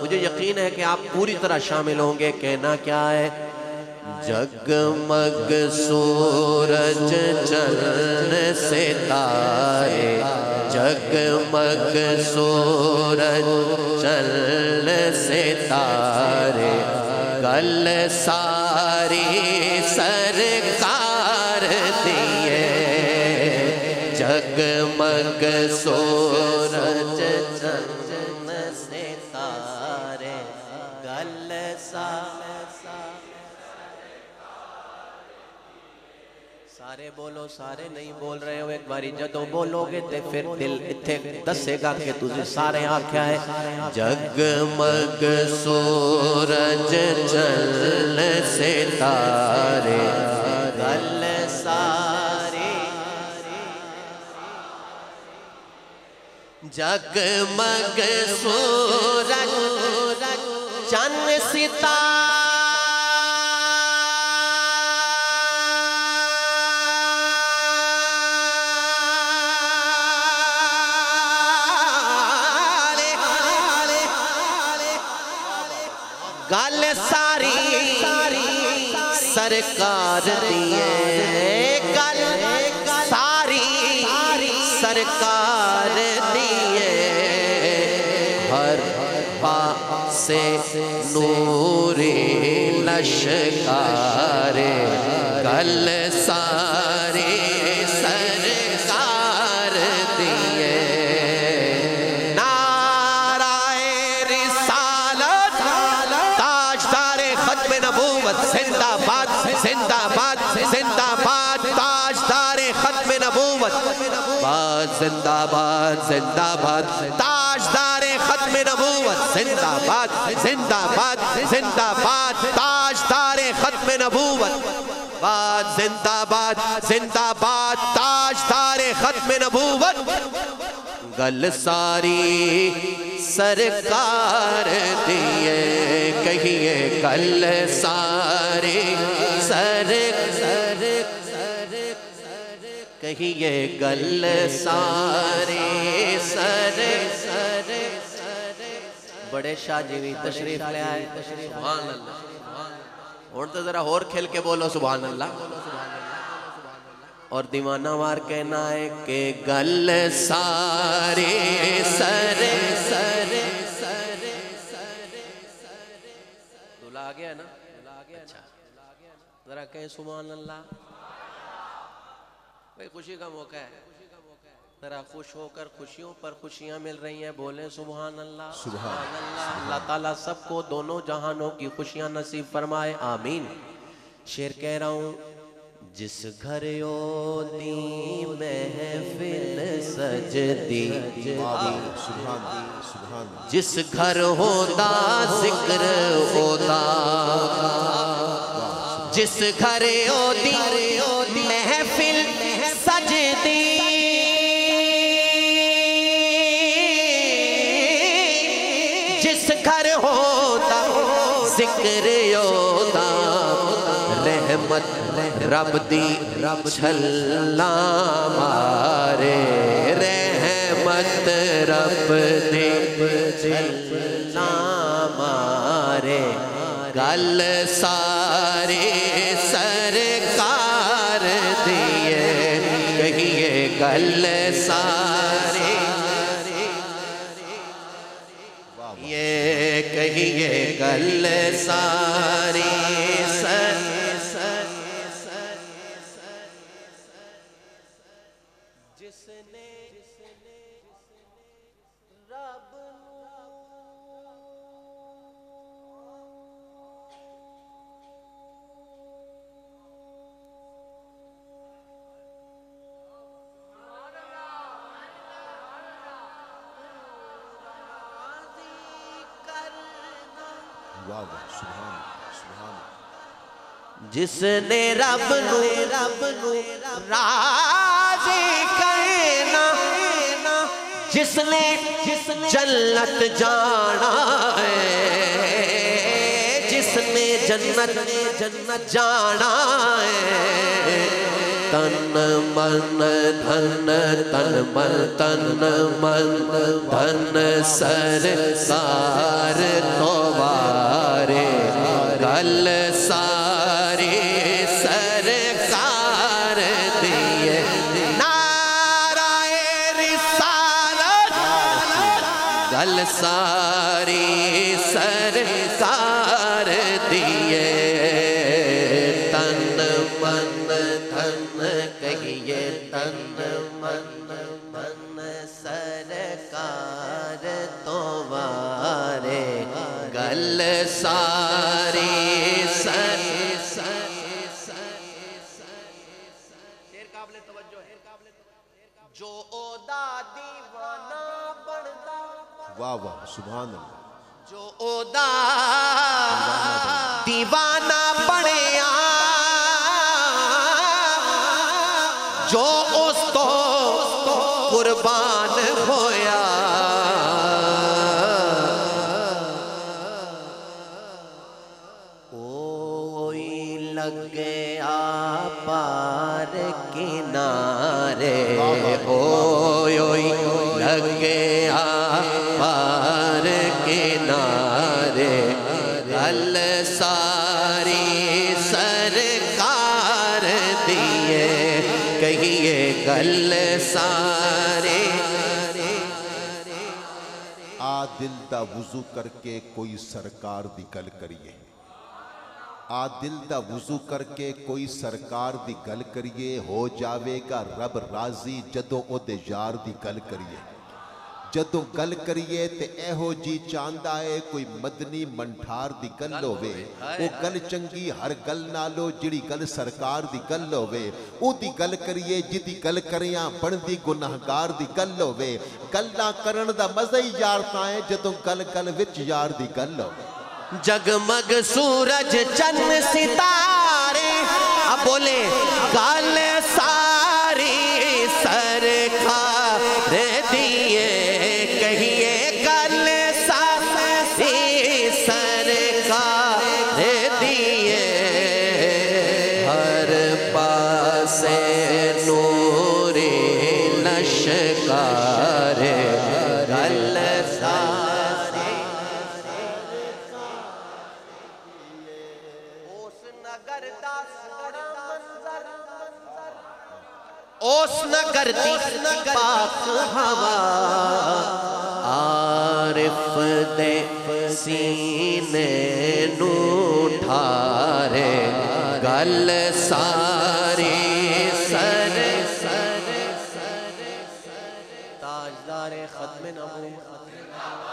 مجھے یقین ہے کہ آپ پوری طرح شامل ہوں گے. کہنا کیا ہے؟ جگمگ سورج چلن ستارے، جگمگ سورج چلن ستارے، گل ساری سرکار دیے. جگمگ سورج چلن ستارے، گل سارے بولو. سارے نہیں بول رہے ہو. ایک باری جدوں بولو گے تے پھر دل اتھے دسے گا کہ تُجھے سارے آکھیا ہے. جگمگ سورج چلن ستارے، گل ساری. جگمگ سورج چند ستارے، گل ساری سرکار دیے، گل ساری سرکار دیے. ہر پاسے نوری لشکار، گل ساری سرکار دیے. زندہ باد زندہ باد زندہ باد تاجدار ختم نبوت. زندہ باد زندہ باد تاجدار ختم نبوت. زندہ باد زندہ باد زندہ باد تاجدار ختم نبوت. زندہ باد زندہ باد تاجدار ختم نبوت. گل ساری سرکار دیے، کہیے گل ساری کہیے گل ساری بڑے شاہ جی بھی تشریف لے آئے. سبحان اللہ. اور تو ذرا اور کھل کے بولو سبحان اللہ. اور دیوانہ وار کہنا ہے کہ گل سارے دلہ آگیا ہے نا. اچھا ذرا کہیں سبحان اللہ. بھئی خوشی کا موقع ہے، ذرا خوش ہو کر خوشیوں پر خوشیاں مل رہی ہیں. بولیں سبحان اللہ. سبحان اللہ. اللہ تعالیٰ سب کو دونوں جہانوں کی خوشیاں نصیب فرمائے. آمین. شعر کہہ رہا ہوں. جس گھر دی محفل سجدی، جس گھر ہوتا ذکر ہوتا، جس گھر ہوتی محفل سجدی، جس گھر ہوتا ذکر ہوتا، رحمت رب دی چھلا مارے، رحمت رب دی چھلا مارے. گل سارے سرکار دیے، کہیے گل سارے، یہ کہیے گل ساری جس نے رب واہ واہ سبحان سبحان جس نے رب نو راضی کرنا جس نے جنت جانا ہے جس نے جنت جانا ہے تن من دھن تن من دھن سرکار تو وارے گل ساری سرکار دیے نعرہ رسالت گل ساری سرکار دیے تن من دھن کہیے تن من سرکار تو وارے گل ساری جو اودا دیوانہ بڑھتا واہ واہ سبحان اللہ جو اودا دیوانہ بڑھیا جو اس تو قربان ہویا اوئی لگے پار کنارے اوئی لگے پار کنارے گل ساری سرکار دیے کہیے گل سارے آ دل دا وضو کر کے کوئی سرکار دی گل کریے آ دل دا وضو کر کے کوئی سرکار دی گل کریے ہو جاوے گا رب راضی جدوں او دے یار دی گل کریے جدوں گل کریے تے اے ہو جی چاندہ ہے کوئی مدنی منٹھار دی گل ہووے او گل چنگی ہر گل نالو جڑی گل سرکار دی گل ہووے او دی گل کریے جدی گل کریاں بندی گناہگار دی گل ہووے گلاں کرن دا مزہ ہی یار تائیں جدوں گل گل وچ یار دی گل ہووے جگمگ سورج چند ستارے اب بولے گل ساری سرکار دیے کہیے گل ساری سرکار دیے ہر پاسے نوری لشکار گل ساری اوس نگر دی پاک ہوا عارف دے سینے نو ٹھارے گل ساری تاجدار ختم نبوت